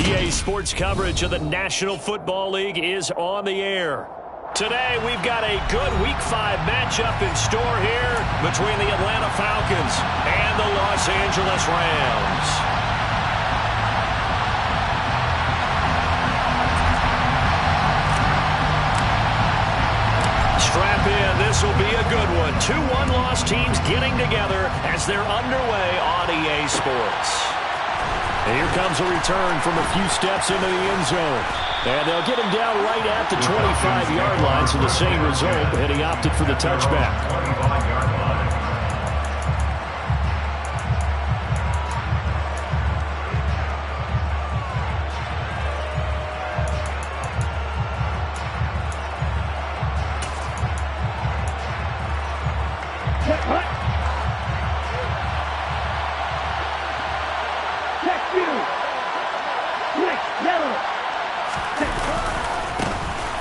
EA Sports coverage of the National Football League is on the air. Today, we've got a good Week 5 matchup in store here between the Atlanta Falcons and the Los Angeles Rams. Strap in, this will be a good one. Two one-loss teams getting together as they're underway on EA Sports. And here comes a return from a few steps into the end zone. And they'll get him down right at the 25-yard line, so the same result, and he opted for the touchback.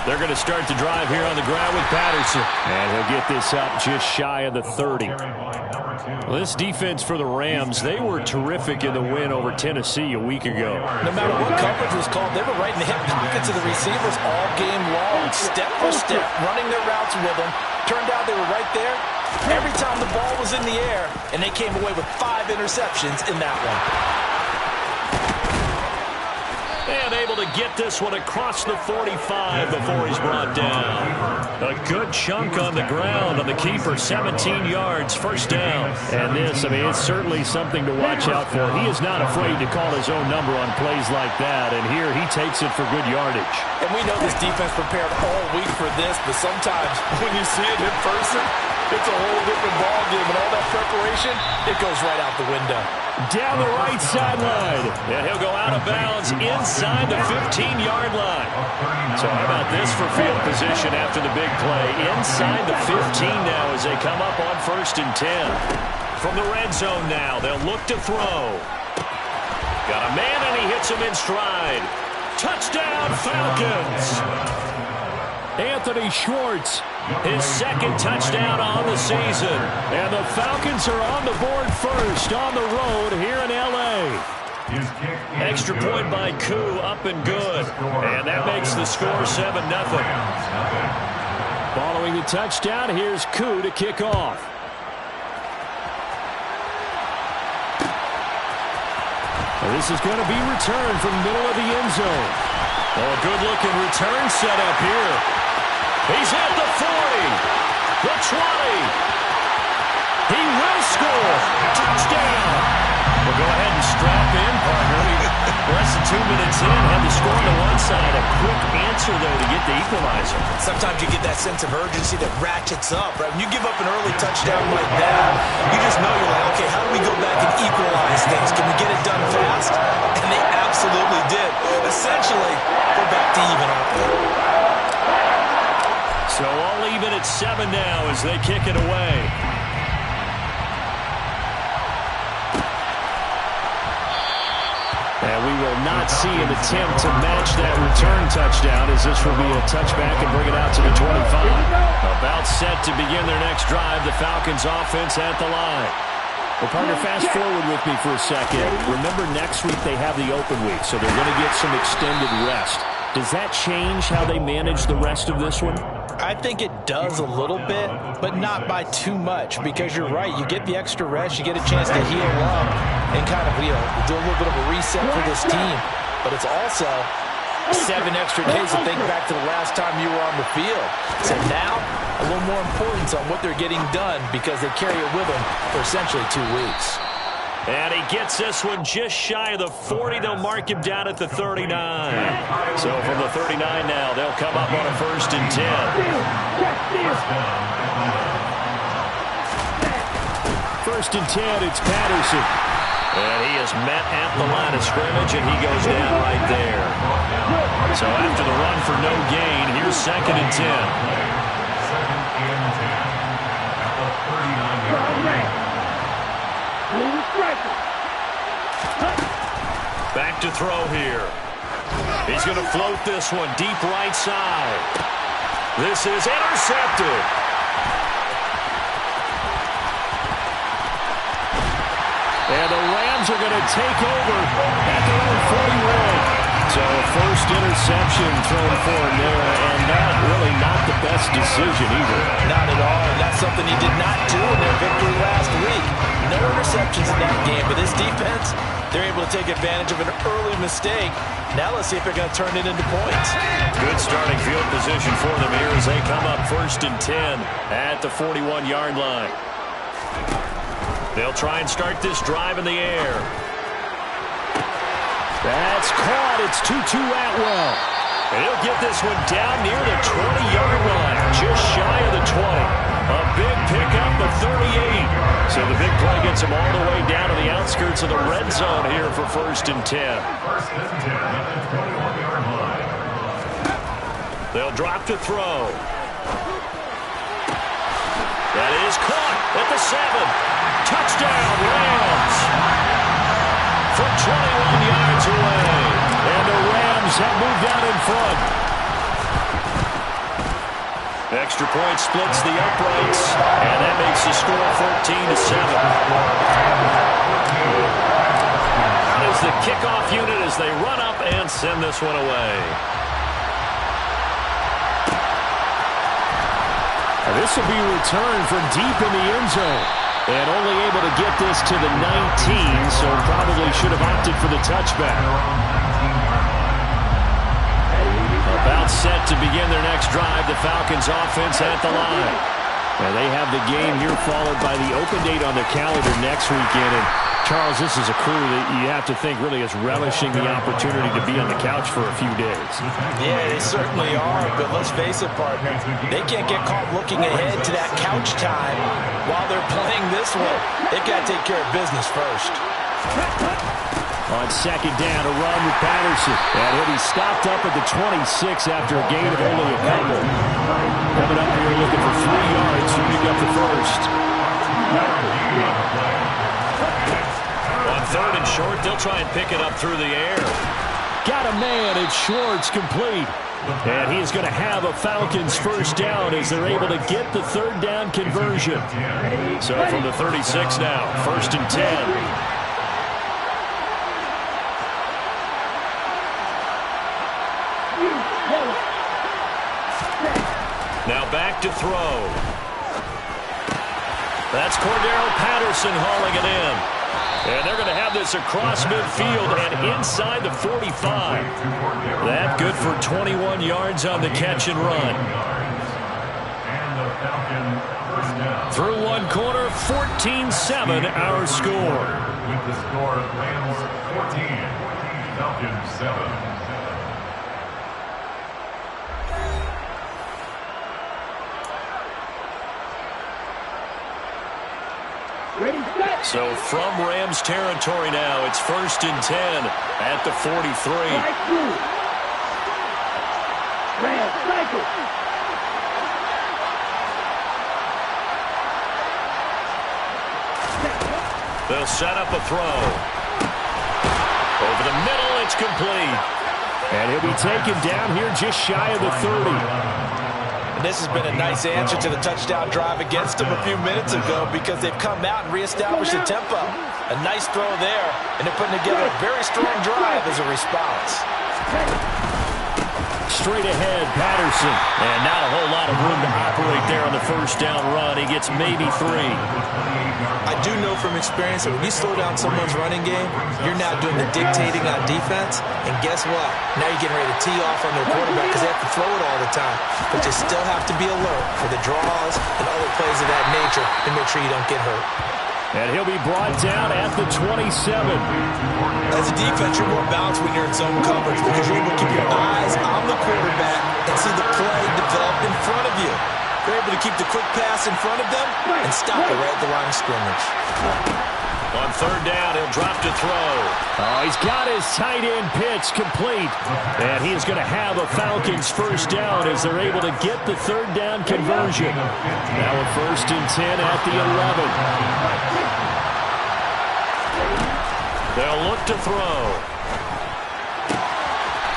They're going to start the drive here on the ground with Patterson. And he'll get this up just shy of the 30. Well, this defense for the Rams, they were terrific in the win over Tennessee a week ago. No matter what coverage was called, they were right in the hip pockets of the receivers all game long, step for step, running their routes with them. Turned out they were right there every time the ball was in the air, and they came away with 5 interceptions in that one. And able to get this one across the 45 before he's brought down. A good chunk on the ground on the keeper, 17 yards, first down. And this, I mean, it's certainly something to watch out for. He is not afraid to call his own number on plays like that, and here he takes it for good yardage. And we know this defense prepared all week for this, but sometimes when you see it in person, it's a whole different ballgame, and all that preparation, it goes right out the window. Down the right sideline, and he'll go out of bounds inside the 15-yard line. So how about this for field position after the big play? Inside the 15 now as they come up on 1st and 10. From the red zone now, they'll look to throw. Got a man, and he hits him in stride. Touchdown, Falcons! Anthony Schwartz, his second touchdown on the season. And the Falcons are on the board first on the road here in L.A. Extra point by Koo, up and good. And that makes the score 7-0. Following the touchdown, here's Koo to kick off. Well, this is going to be returned from the middle of the end zone. Oh, a good-looking return set up here. He's at the 40, the 20. He will score. Touchdown. We'll go ahead and strap in, partner. Less than 2 minutes in, had the score on the one side. A quick answer, though, to get the equalizer. Sometimes you get that sense of urgency that ratchets up, right? When you give up an early touchdown like that, you just know you're like, okay, how do we go back and equalize things? Can we get it done fast? And they absolutely did. Essentially, we're back to even up. So all even at 7 now as they kick it away. And we will not see an attempt to match that return touchdown as this will be a touchback and bring it out to the 25. About set to begin their next drive, the Falcons offense at the line. Well, partner, fast forward with me for a second. Remember, next week they have the open week, so they're going to get some extended rest. Does that change how they manage the rest of this one? I think it does a little bit, but not by too much, because you're right. You get the extra rest, you get a chance to heal up and kind of, do a little bit of a reset for this team. But it's also 7 extra days to think back to the last time you were on the field. So now, a little more importance on what they're getting done because they carry it with them for essentially 2 weeks. And he gets this one just shy of the 40. They'll mark him down at the 39. So from the 39 now, they'll come up on a 1st and 10. 1st and 10, it's Patterson. And he is met at the line of scrimmage, and he goes down right there. So after the run for no gain, here's 2nd and 10. Back to throw here. He's going to float this one deep right side. This is intercepted. And the Rams are going to take over at their own 41. So first interception thrown for him there, and that really not the best decision either. Not at all. That's something he did not do in their victory last week. No interceptions in that game, but this defense, they're able to take advantage of an early mistake. Now let's see if they're going to turn it into points. Good starting field position for them here as they come up 1st and 10 at the 41-yard line. They'll try and start this drive in the air. That's caught. It's Tutu Atwell. And he'll get this one down near the 20-yard line, just shy of the 20. A big pickup of 38. So the big play gets him all the way down to the outskirts of the red zone here for 1st and 10. They'll drop to throw. That is caught at the 7. Touchdown, Rams. From 21 yards away. And the Rams have moved out in front. Extra point splits the uprights. And that makes the score 14-7. Out is the kickoff unit as they run up and send this one away. This will be returned from deep in the end zone. And only able to get this to the 19, so probably should have opted for the touchback. About set to begin their next drive, the Falcons offense at the line. And they have the game here followed by the open date on their calendar next weekend. And Charles, this is a crew that you have to think really is relishing the opportunity to be on the couch for a few days. Yeah, they certainly are, but let's face it, partner. They can't get caught looking ahead to that couch time while they're playing this one. They've got to take care of business first. On 2nd down, a run with Patterson. And he'll be stopped up at the 26 after a gain of only a couple. Coming up here looking for 3 yards to pick up the first. On 3rd and short, they'll try and pick it up through the air. Got a man, it's Schwartz, complete. And he is going to have a Falcons first down as they're able to get the 3rd down conversion. So from the 36 now, 1st and 10. Now back to throw. That's Cordero Patterson hauling it in. And they're going to have this across midfield and inside the 45. That good for 21 yards on the catch and run. Through one quarter, 14-7 our score. With the score, Rams 14, Falcons 7. So from Rams territory now, it's 1st and 10 at the 43. They'll set up a throw. Over the middle, it's complete. And he'll be taken down here just shy of the 30. This has been a nice answer to the touchdown drive against them a few minutes ago because they've come out and reestablished the tempo. A nice throw there, and they're putting together a very strong drive as a response. Straight ahead, Patterson. And not a whole lot of room to operate there on the first down run. He gets maybe 3. I do know from experience that when you slow down someone's running game, you're now doing the dictating on defense. And guess what? Now you're getting ready to tee off on their quarterback because they have to throw it all the time. But you still have to be alert for the draws and other plays of that nature to make sure you don't get hurt. And he'll be brought down at the 27. As a defense, you're more balanced when you're in zone coverage because you're able to keep your eyes on the quarterback and see the play develop in front of you. You're able to keep the quick pass in front of them and stop it right at the line of scrimmage. On 3rd down, he'll drop to throw. Oh, he's got his tight end pitch complete. And he is going to have a Falcons first down as they're able to get the 3rd down conversion. Now a 1st and 10 at the 11. They'll look to throw.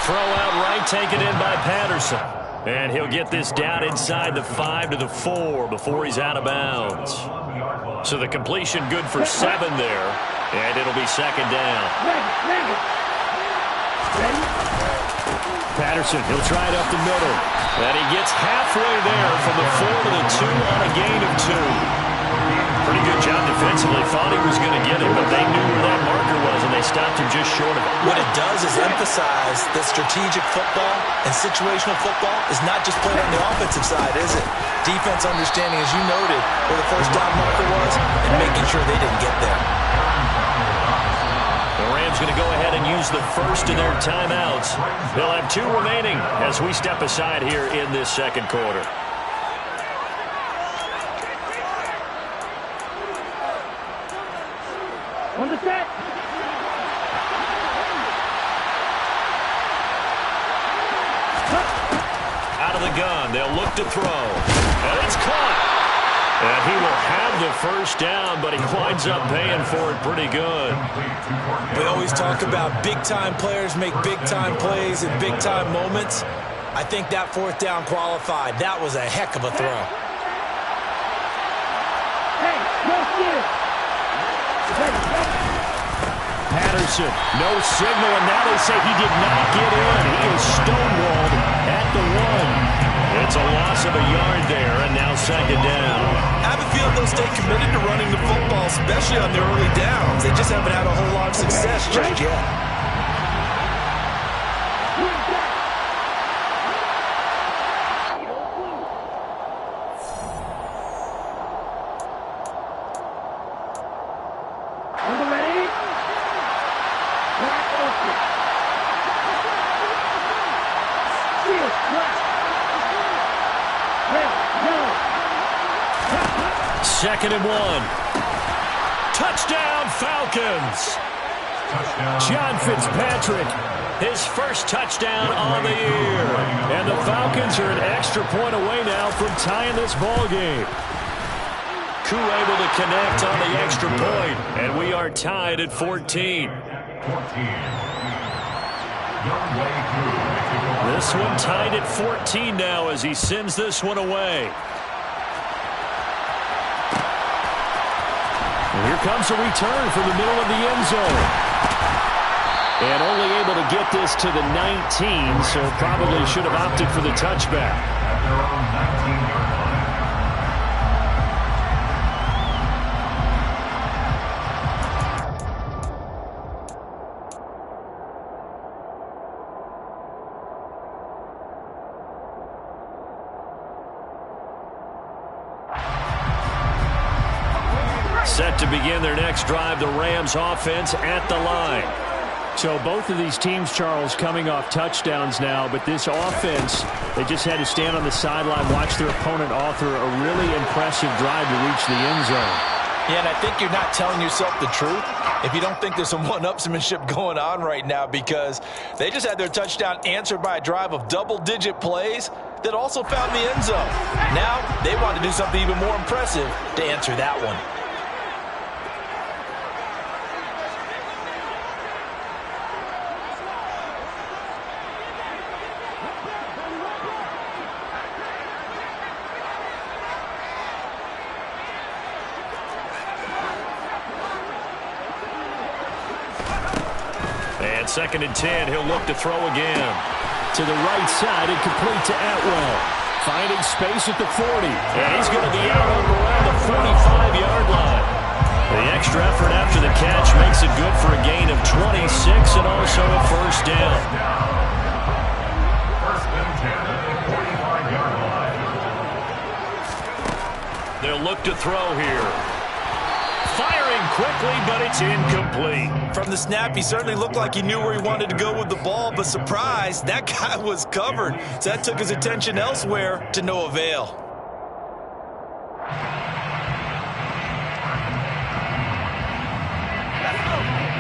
Throw out right, taken in by Patterson. And he'll get this down inside the 5 to the 4 before he's out of bounds. So the completion good for 7 there. And it'll be 2nd down. Patterson, he'll try it up the middle. And he gets halfway there from the 4 to the 2 on a gain of 2. Pretty good job defensively. Thought he was going to get it, but they knew where that marker was, and they stopped him just short of it. What it does is emphasize that strategic football and situational football is not just played on the offensive side, is it? Defense understanding, as you noted, where the first down marker was and making sure they didn't get there. The Rams going to go ahead and use the first of their timeouts. They'll have 2 remaining as we step aside here in this second quarter. On the set. Out of the gun, they'll look to throw. And it's caught. And he will have the first down, but he winds up paying for it pretty good. We always talk about big-time players make big-time plays in big-time moments. I think that 4th down qualified. That was a heck of a throw. Hey, no fear. Patterson, no signal, and now they say he did not get in. He is stonewalled at the 1. It's a loss of a yard there, and now second down. I have a feeling they'll stay committed to running the football, especially on the early downs. They just haven't had a whole lot of success just yet. Second and 1. Touchdown, Falcons. John Fitzpatrick, his first touchdown on the year. And the Falcons are an extra point away now from tying this ball game. Koo able to connect on the extra point, and we are tied at 14. This one tied at 14 now as he sends this one away. Here comes a return from the middle of the end zone. And only able to get this to the 19, so probably should have opted for the touchback. Set to begin their next drive, the Rams offense at the line. So both of these teams, Charles, coming off touchdowns now, but this offense, they just had to stand on the sideline, watch their opponent author a really impressive drive to reach the end zone. Yeah, and I think you're not telling yourself the truth if you don't think there's some one-upsmanship going on right now, because they just had their touchdown answered by a drive of double-digit plays that also found the end zone. Now they want to do something even more impressive to answer that one. And second and 10, he'll look to throw again. To the right side and complete to Atwell. Finding space at the 40. And he's going to be out around the 45-yard line. The extra effort after the catch makes it good for a gain of 26 and also a first down. First and 10 at the 45-yard line. They'll look to throw here. Firing quickly, but it's incomplete. From the snap, he certainly looked like he knew where he wanted to go with the ball, but surprise, that guy was covered. So that took his attention elsewhere to no avail.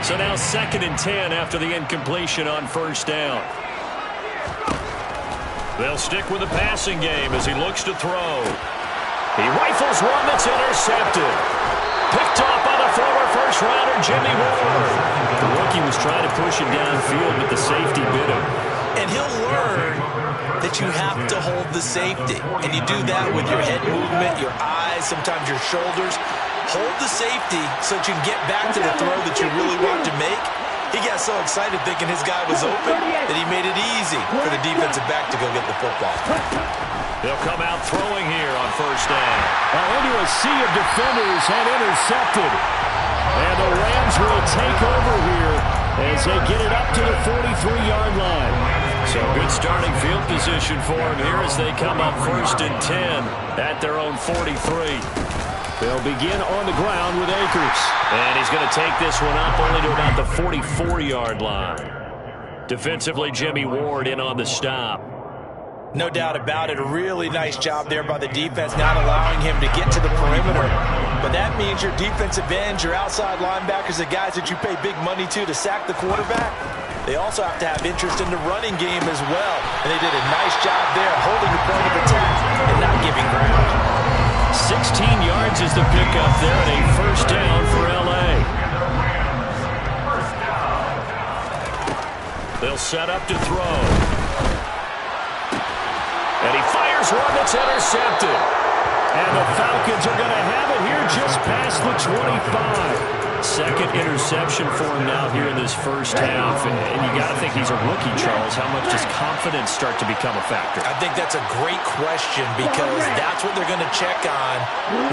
So now second and 10 after the incompletion on first down. They'll stick with the passing game as he looks to throw. He rifles one that's intercepted. Picked off by the former first-rounder, Jimmy Ward. The rookie was trying to push it downfield, but the safety bit him. And he'll learn that you have to hold the safety. And you do that with your head movement, your eyes, sometimes your shoulders. Hold the safety so that you can get back to the throw that you really want to make. He got so excited thinking his guy was open that he made it easy for the defensive back to go get the football. They'll come out throwing here on first down. Into a sea of defenders and intercepted. And the Rams will take over here as they get it up to the 43-yard line. So good starting field position for him here as they come up 1st and 10 at their own 43. They'll begin on the ground with Akers. And he's going to take this one up only to about the 44-yard line. Defensively, Jimmy Ward in on the stop. No doubt about it. A really nice job there by the defense, not allowing him to get to the perimeter. But that means your defensive ends, your outside linebackers, the guys that you pay big money to sack the quarterback, they also have to have interest in the running game as well. And they did a nice job there holding the point of attack and not giving ground. 16 yards is the pickup there and a first down for L.A. They'll set up to throw. And he fires one that's intercepted. And the Falcons are going to have it here just past the 25. Second interception for him now here in this first half. And you got to think he's a rookie, Charles. How much does confidence start to become a factor? I think that's a great question because that's what they're going to check on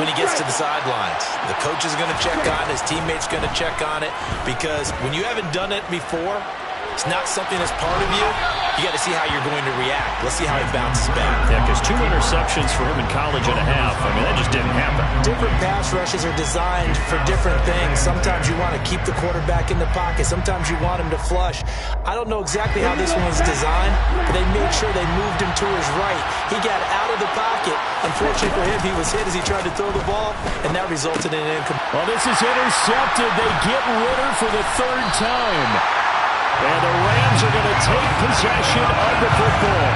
when he gets to the sidelines. The coach is going to check on it. His teammates going to check on it because when you haven't done it before, it's not something that's part of you. You got to see how you're going to react. Let's see how he bounces back. Yeah, because 2 interceptions for him in college and a half. I mean, that just didn't happen. Different pass rushes are designed for different things. Sometimes you want to keep the quarterback in the pocket. Sometimes you want him to flush. I don't know exactly how this one was designed, but they made sure they moved him to his right. He got out of the pocket. Unfortunately for him, he was hit as he tried to throw the ball, and that resulted in an incomplete. Well, this is intercepted. They get Ritter for the 3rd time. And the Rams are going to take possession of the football.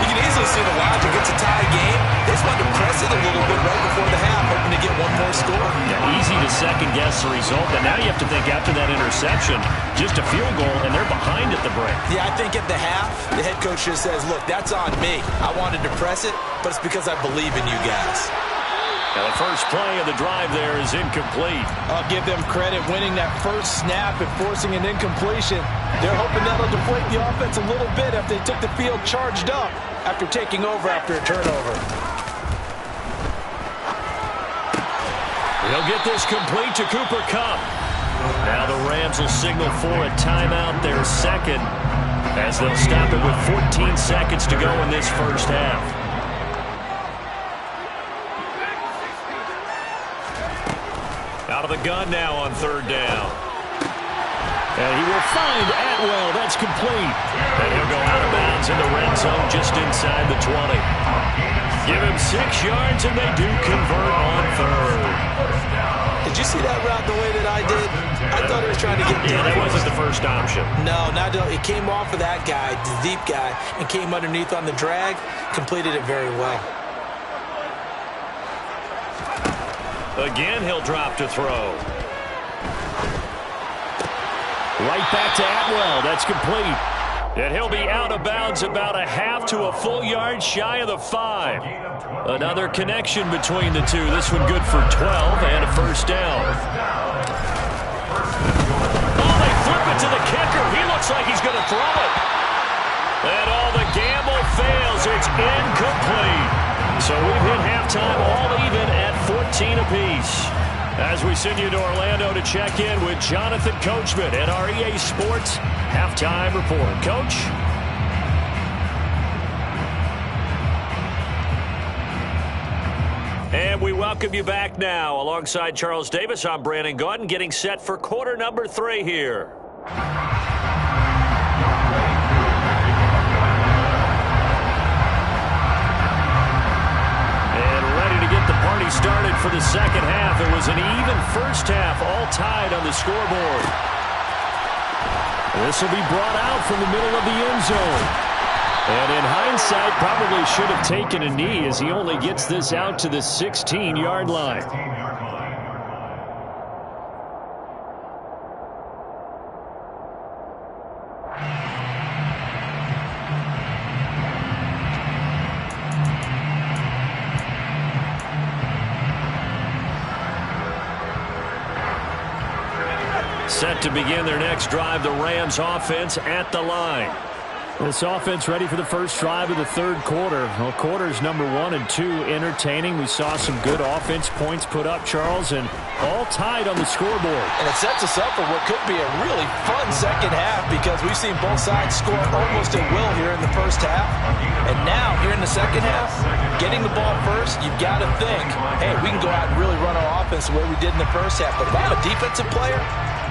You can easily see the logic. It's a tie game. They just wanted to press it a little bit right before the half, hoping to get one more score. Yeah, easy to second-guess the result, but now you have to think after that interception, just a field goal, and they're behind at the break. Yeah, I think at the half, the head coach just says, look, that's on me. I wanted to press it, but it's because I believe in you guys. Now the first play of the drive there is incomplete. I'll give them credit winning that first snap and forcing an incompletion. They're hoping that'll deflate the offense a little bit after they took the field charged up after taking over after a turnover. He'll get this complete to Cooper Kupp. Now the Rams will signal for a timeout, their second, as they'll stop it with 14 seconds to go in this first half. Out of the gun now on 3rd down. And he will find Atwell. That's complete. And he'll go out of bounds in the red zone just inside the 20. Give him 6 yards, and they do convert on 3rd. Did you see that route the way that I did? I thought he was trying to get deep. Yeah, that wasn't the first option. No, it came off of that guy, the deep guy, and came underneath on the drag. Completed it very well. Again, he'll drop to throw. Right back to Atwell. That's complete. And he'll be out of bounds about a half to a full yard shy of the 5. Another connection between the two. This one good for 12 and a first down. Oh, they flip it to the kicker. He looks like he's going to throw it. And all the gamble fails. It's incomplete. So we've hit halftime all even at 14 apiece. As we send you to Orlando to check in with Jonathan Coachman at our EA Sports Halftime Report. Coach? And we welcome you back now. Alongside Charles Davis, I'm Brandon Gaudin, getting set for quarter number 3 here. Started for the second half. It was an even first half, all tied on the scoreboard. This will be brought out from the middle of the end zone. And in hindsight, probably should have taken a knee as he only gets this out to the 16-yard line. Set to begin their next drive, the Rams offense at the line. This offense ready for the first drive of the third quarter. Well, quarters number 1 and 2 entertaining. We saw some good offense points put up, Charles, and all tied on the scoreboard. And it sets us up for what could be a really fun second half because we've seen both sides score almost at will here in the first half. And now, here in the second half, getting the ball first, you've got to think, hey, we can go out and really run our offense the way we did in the first half. But if I'm a defensive player,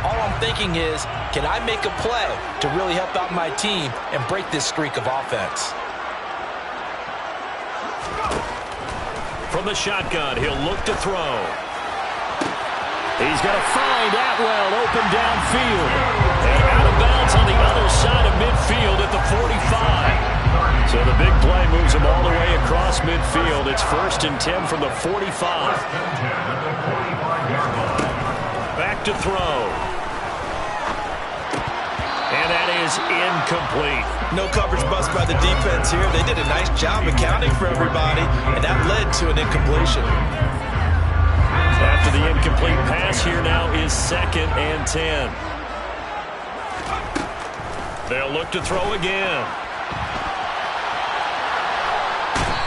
all I'm thinking is, can I make a play to really help out my team and break this streak of offense? From the shotgun, he'll look to throw. He's going to find Atwell open downfield. And out of bounds on the other side of midfield at the 45. So the big play moves him all the way across midfield. It's 1st and 10 from the 45. Back to throw. And that is incomplete. No coverage bust by the defense here. They did a nice job accounting for everybody, and that led to an incompletion. After the incomplete pass, here now is 2nd and 10. They'll look to throw again.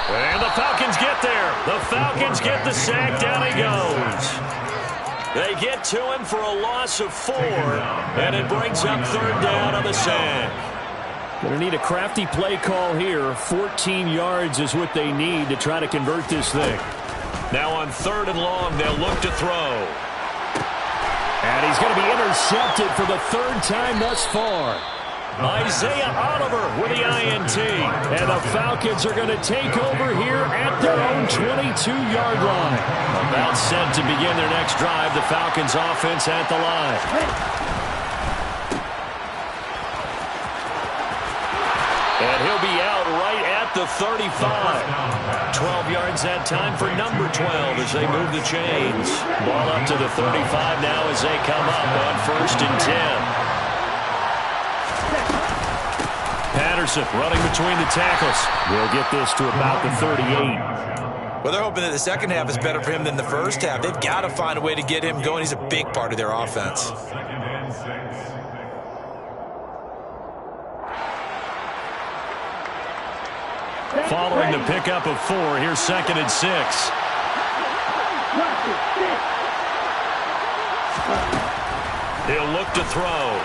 And the Falcons get there. The Falcons get the sack. Down he goes. They get to him for a loss of 4, and it brings up 3rd down on the sack. Going to need a crafty play call here. 14 yards is what they need to try to convert this thing. Now on 3rd and long, they'll look to throw. And he's going to be intercepted for the 3rd time thus far. Isaiah Oliver with the INT. And the Falcons are going to take over here at their own 22-yard line. About set to begin their next drive, the Falcons offense at the line. And he'll be out right at the 35. 12 yards that time for number 12 as they move the chains. Ball up to the 35 now as they come up on 1st and 10. Patterson running between the tackles. We'll get this to about the 38. Well, they're hoping that the second half is better for him than the first half. They've got to find a way to get him going. He's a big part of their offense. Following the pickup of 4, here's 2nd and 6. He'll look to throw.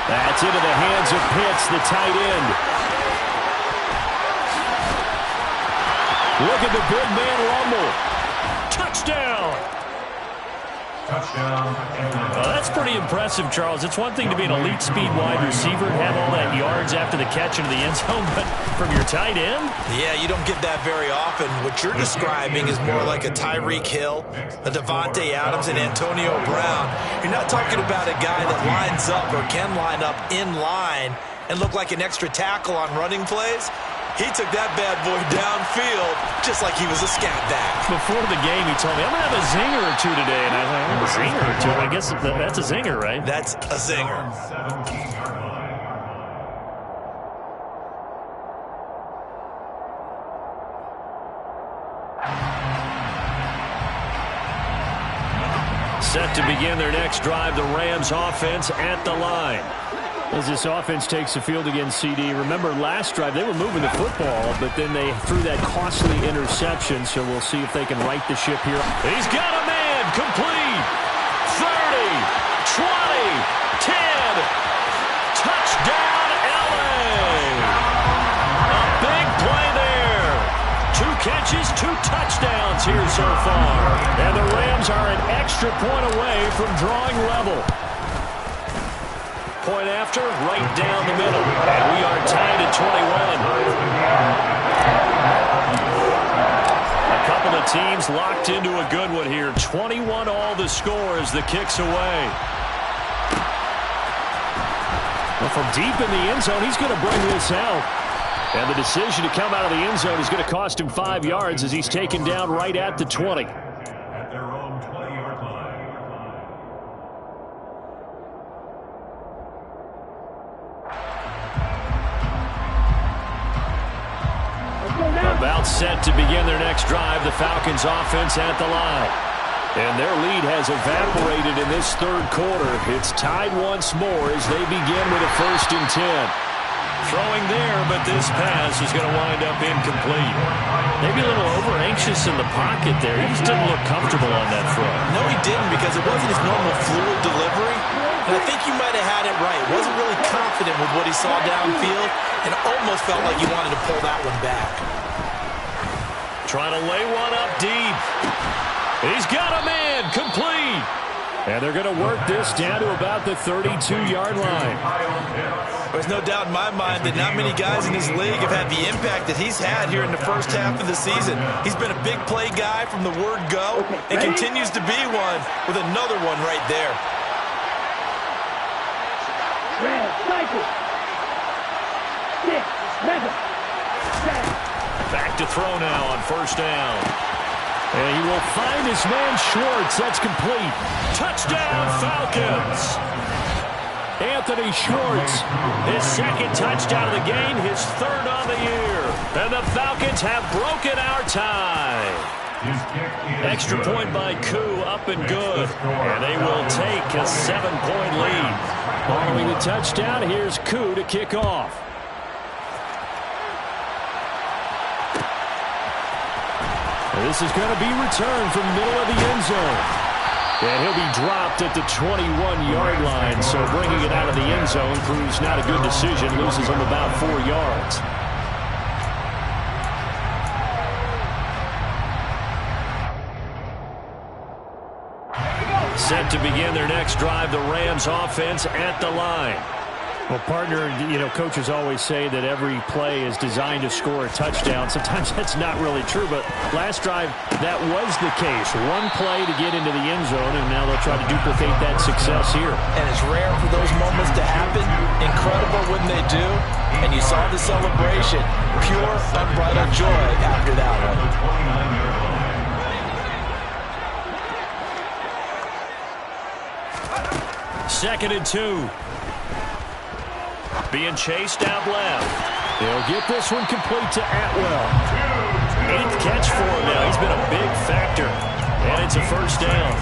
That's into the hands of Pitts, the tight end. Look at the big man rumble. Touchdown! Touchdown. That's pretty impressive, Charles. It's one thing to be an elite speed wide receiver and have all that yards after the catch into the end zone, but from your tight end? Yeah, you don't get that very often. What you're describing is more like a Tyreek Hill, a Devontae Adams, and Antonio Brown. You're not talking about a guy that lines up or can line up in line and look like an extra tackle on running plays. He took that bad boy downfield just like he was a scat back. Before the game, he told me, I'm going to have a zinger or two today. And I was like, a zinger or two? I guess that's a zinger, right? That's a zinger. Set to begin their next drive, the Rams offense at the line. As this offense takes the field against CD, remember last drive they were moving the football, but then they threw that costly interception, so we'll see if they can right the ship here. He's got a man, complete, 30, 20, 10, touchdown LA! A big play there. 2 catches, 2 touchdowns here so far. And the Rams are an extra point away from drawing level. Point after, right down the middle. And we are tied at 21. A couple of teams locked into a good one here. 21 all the score as the kick's away. Well, from deep in the end zone, he's going to bring this out. And the decision to come out of the end zone is going to cost him 5 yards as he's taken down right at the 20. At their own 20-yard line. About set to begin their next drive, the Falcons offense at the line. And their lead has evaporated in this third quarter. It's tied once more as they begin with a 1st and 10. Throwing there, but this pass is going to wind up incomplete. Maybe a little over-anxious in the pocket there. He just didn't look comfortable on that throw. No, he didn't, because it wasn't his normal fluid delivery. And I think you might have had it right. Wasn't really confident with what he saw downfield and almost felt like he wanted to pull that one back. Trying to lay one up deep. He's got a man, complete. And they're going to work this down to about the 32-yard line. There's no doubt in my mind that not many guys in this league have had the impact that he's had here in the first half of the season. He's been a big play guy from the word go and continues to be one with another one right there. Red, cycle. 6, 7, 7. Back to throw now on 1st down. And he will find his man Schwartz. That's complete. Touchdown, Falcons. Anthony Schwartz. His 2nd touchdown of the game, his 3rd on the year. And the Falcons have broken our tie. Extra point by Koo, up and good. And they will take a 7-point lead. Following the touchdown, here's Koo to kick off. This is going to be returned from the middle of the end zone. And he'll be dropped at the 21-yard line. So bringing it out of the end zone proves not a good decision. Loses him about 4 yards. Set to begin their next drive, the Rams offense at the line. Well, partner, coaches always say that every play is designed to score a touchdown. Sometimes that's not really true, but last drive, that was the case. One play to get into the end zone, and now they'll try to duplicate that success here. And it's rare for those moments to happen. Incredible when they do. And you saw the celebration. Pure, unbridled joy after that one. 2nd and 2. Being chased out left. They'll get this one complete to Atwell. 8th catch for him now. He's been a big factor. And it's a 1st down.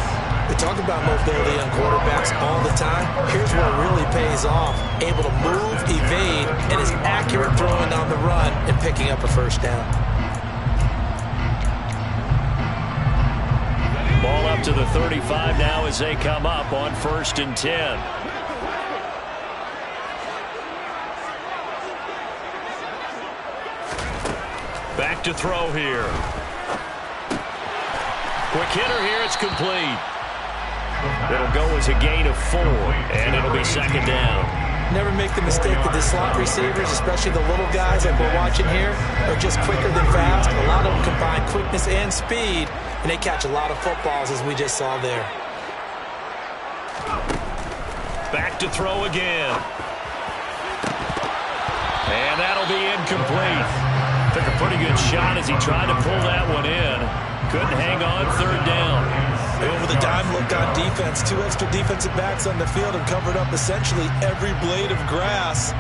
We talk about mobility on quarterbacks all the time. Here's where it really pays off. Able to move, evade, and is accurate throwing on the run and picking up a 1st down. Ball up to the 35 now as they come up on 1st and 10. Back to throw here. Quick hitter here, it's complete. It'll go as a gain of 4, and it'll be 2nd down. Never make the mistake that the slot receivers, especially the little guys like we're watching here, are just quicker than fast. A lot of them combine quickness and speed, and they catch a lot of footballs, as we just saw there. Back to throw again. And that'll be incomplete. Took a pretty good shot as he tried to pull that one in. Couldn't hang on 3rd down. Over the dime look on defense. 2 extra defensive backs on the field and covered up essentially every blade of grass.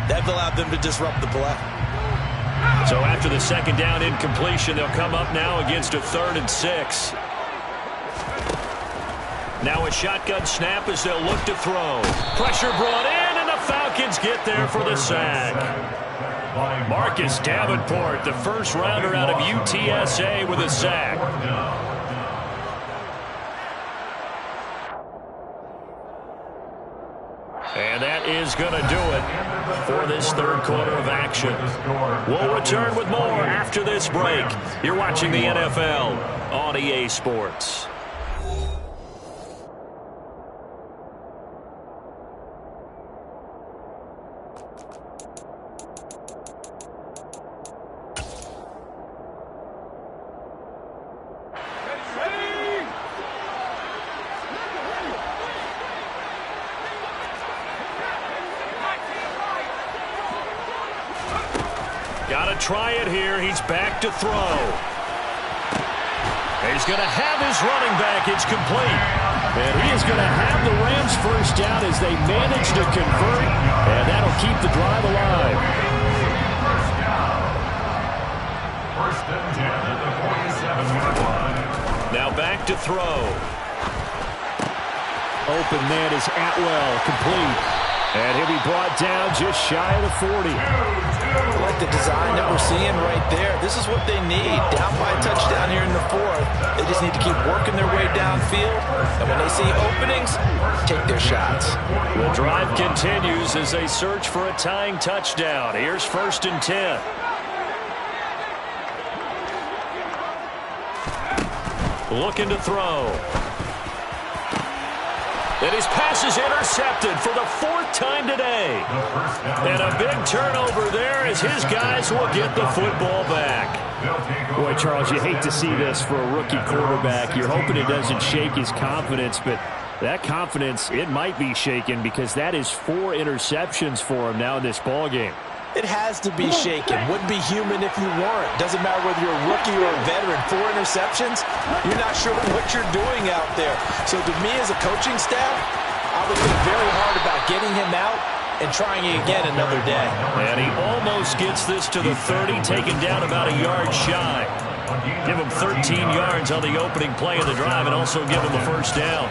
That allowed them to disrupt the play. So after the 2nd down incompletion, they'll come up now against a 3rd and 6. Now a shotgun snap as they'll look to throw. Pressure brought in, and the Falcons get there for the sack. Marcus Davenport, the 1st rounder out of UTSA, with a sack. And that is going to do it for this 3rd quarter of action. We'll return with more after this break. You're watching the NFL on EA Sports. Got to try it here. He's back to throw. He's going to have his running back. It's complete. And he is going to have the Rams 1st down as they manage to convert. And that'll keep the drive alive. 1st and 10 at the 47-yard line. Now back to throw. Open man is Atwell, complete. And he'll be brought down just shy of the 40. I like the design that we're seeing right there. This is what they need. Down by a touchdown here in the fourth. They just need to keep working their way downfield. And when they see openings, take their shots. The drive continues as they search for a tying touchdown. Here's 1st and 10. Looking to throw. And his pass is intercepted for the 4th time today. And a big turnover there as his guys will get the football back. Boy, Charles, you hate to see this for a rookie quarterback. You're hoping it doesn't shake his confidence, but that confidence, it might be shaken because that is 4 interceptions for him now in this ballgame. It has to be shaken. Wouldn't be human if you weren't. Doesn't matter whether you're a rookie or a veteran. 4 interceptions, you're not sure what you're doing out there. So to me as a coaching staff, I would think very hard about getting him out and trying again another day. And he almost gets this to the 30, taken down about a yard shy. Give him 13 yards on the opening play of the drive and also give him a 1st down.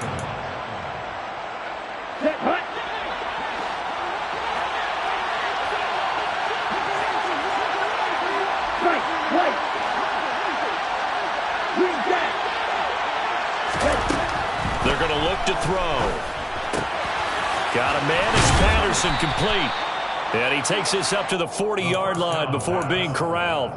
They're going to look to throw. Got a man as Patterson, complete. And he takes this up to the 40-yard line before being corralled.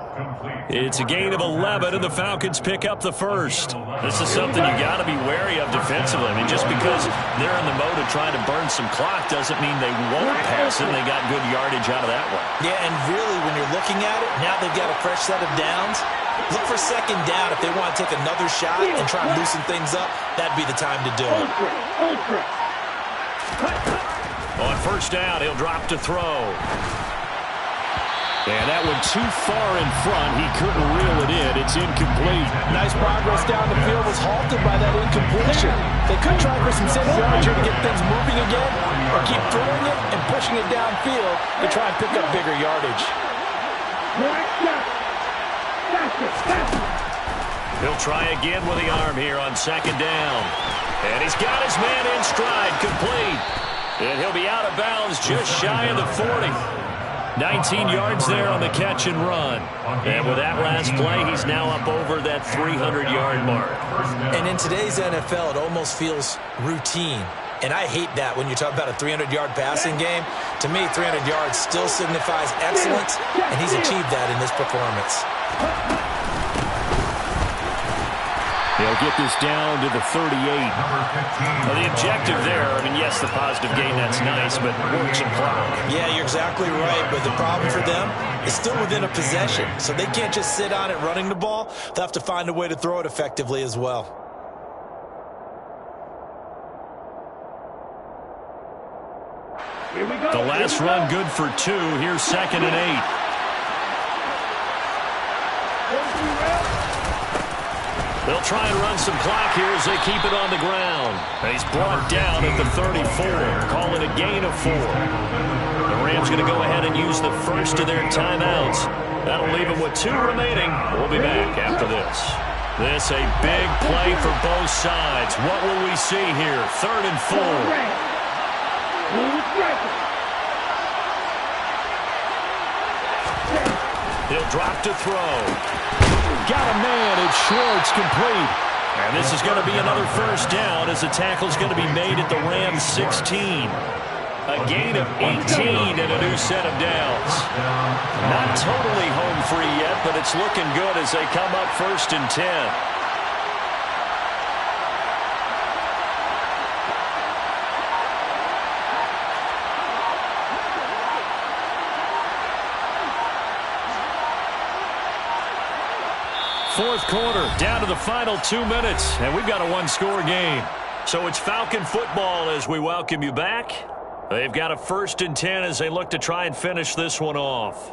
It's a gain of 11, and the Falcons pick up the 1st. This is something you got to be wary of defensively. I mean, just because they're in the mode of trying to burn some clock doesn't mean they won't pass it. They got good yardage out of that one. Yeah, and really, when you're looking at it, now they've got a fresh set of downs. Look for 2nd down. If they want to take another shot and try and loosen things up, that'd be the time to do it. On 1st down, he'll drop to throw. And that one too far in front. He couldn't reel it in. It's incomplete. Nice progress down the field was halted by that incompletion. They could try for some safe yards here to get things moving again, or keep throwing it and pushing it downfield to try and pick up bigger yardage. He'll try again with the arm here on 2nd down. And he's got his man in stride, complete. And he'll be out of bounds just shy of the 40. 19 yards there on the catch and run. And with that last play, he's now up over that 300-yard mark. And in today's NFL, it almost feels routine. And I hate that when you talk about a 300-yard passing game. To me, 300 yards still signifies excellence, and he's achieved that in this performance. They'll get this down to the 38. Well, the objective there, I mean, yes, the positive gain, that's nice, but work some clock. Yeah, you're exactly right, but the problem for them is still within a possession. So they can't just sit on it running the ball. They'll have to find a way to throw it effectively as well. The last run good for 2. Here's 2nd and 8. They'll try and run some clock here as they keep it on the ground. And he's brought down at the 34. Call it a gain of 4. The Rams going to go ahead and use the first of their timeouts. That'll leave them with 2 remaining. We'll be back after this. This a big play for both sides. What will we see here? 3rd and 4. He'll drop to throw. Got a man. It's Schwartz, complete. And this is going to be another 1st down as the tackle's going to be made at the Rams 16. A gain of 18 and a new set of downs. Not totally home free yet, but it's looking good as they come up 1st and 10. Fourth quarter, down to the final 2 minutes, and we've got a 1-score game. So it's Falcon football as we welcome you back. They've got a 1st and 10 as they look to try and finish this one off.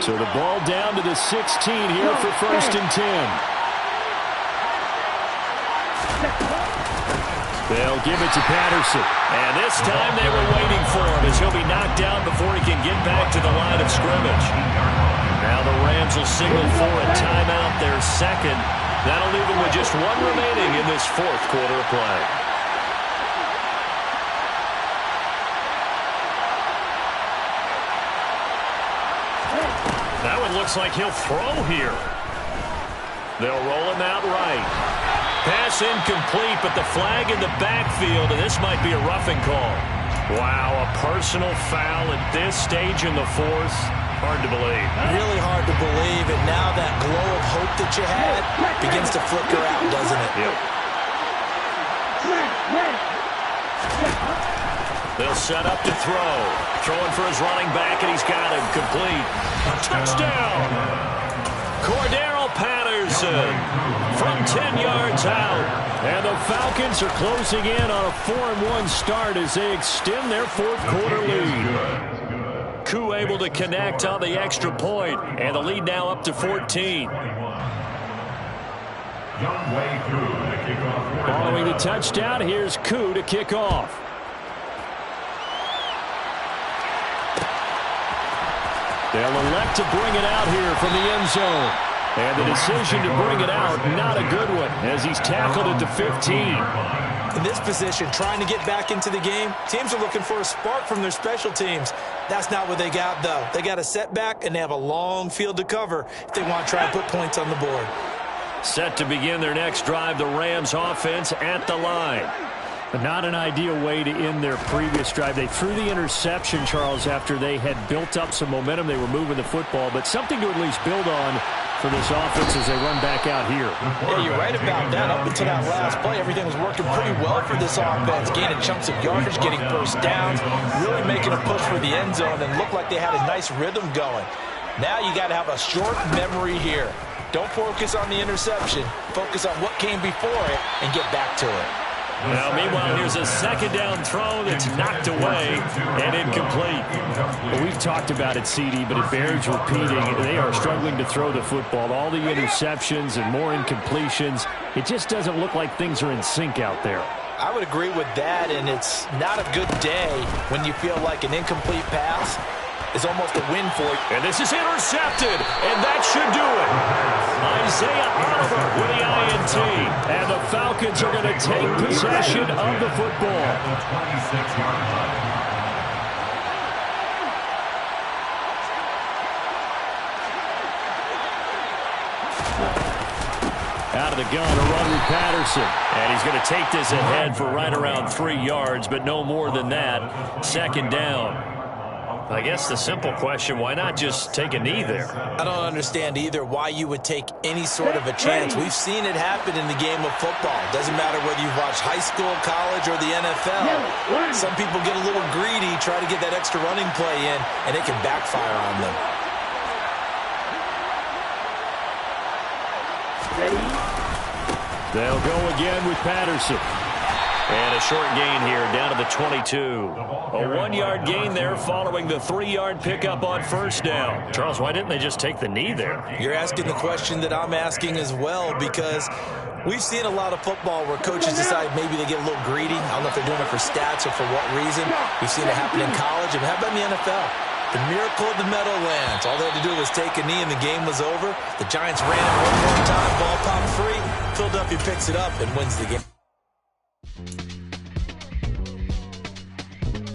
So the ball down to the 16 here for 1st and 10. They'll give it to Patterson. And this time they were waiting for him as he'll be knocked down before he can get back to the line of scrimmage. Now the Rams will signal for a timeout, their second. That'll leave them with just one remaining in this 4th quarter of play. That one looks like he'll throw here. They'll roll him out right. Pass incomplete, but the flag in the backfield, and this might be a roughing call. Wow, a personal foul at this stage in the 4th. Hard to believe. Really hard to believe, and now that glow of hope that you had begins to flicker out, doesn't it? Yep. They'll set up to throw. Throwing for his running back, and he's got him complete. Touchdown! Cordero Patterson from 10 yards out. And the Falcons are closing in on a 4-1 start as they extend their 4th quarter lead. Koo able to connect on the extra point, and the lead now up to 14. Following the touchdown, here's Koo to kick off. They'll elect to bring it out here from the end zone. And the decision to bring it out, not a good one, as he's tackled at the 15. In this position, trying to get back into the game, teams are looking for a spark from their special teams. That's not what they got, though. They got a setback, and they have a long field to cover if they want to try and put points on the board. Set to begin their next drive, the Rams offense at the line. But not an ideal way to end their previous drive. They threw the interception, Charles, after they had built up some momentum. They were moving the football, but something to at least build on for this offense as they run back out here. Yeah, you're right about that. Up until that last play, everything was working pretty well for this offense, gaining chunks of yardage, getting first downs, really making a push for the end zone, and looked like they had a nice rhythm going. Now you got to have a short memory here. Don't focus on the interception. Focus on what came before it and get back to it. Now, meanwhile, here's a second down throw that's knocked away and incomplete. Well, we've talked about it, CD, but it bears repeating. They are struggling to throw the football. All the interceptions and more incompletions. It just doesn't look like things are in sync out there. I would agree with that, and it's not a good day when you feel like an incomplete pass is almost a win for you. And this is intercepted, and that should do it. Isaiah Oliver with the INT. And the Falcons are going to take possession of the football. Out of the gun, a run with Patterson. And he's going to take this ahead for right around 3 yards, but no more than that. Second down. I guess the simple question, why not just take a knee there? I don't understand either why you would take any sort of a chance. We've seen it happen in the game of football. Doesn't matter whether you've watched high school, college, or the NFL. Some people get a little greedy, try to get that extra running play in, and it can backfire on them. They'll go again with Patterson. And a short gain here down to the 22. A 1-yard gain there following the 3-yard pickup on first down. Charles, why didn't they just take the knee there? You're asking the question that I'm asking as well, because we've seen a lot of football where coaches decide maybe they get a little greedy. I don't know if they're doing it for stats or for what reason. We've seen it happen in college, and how about in the NFL? The miracle of the Meadowlands. All they had to do was take a knee and the game was over. The Giants ran it one more time, ball popped free. Philadelphia picks it up and wins the game.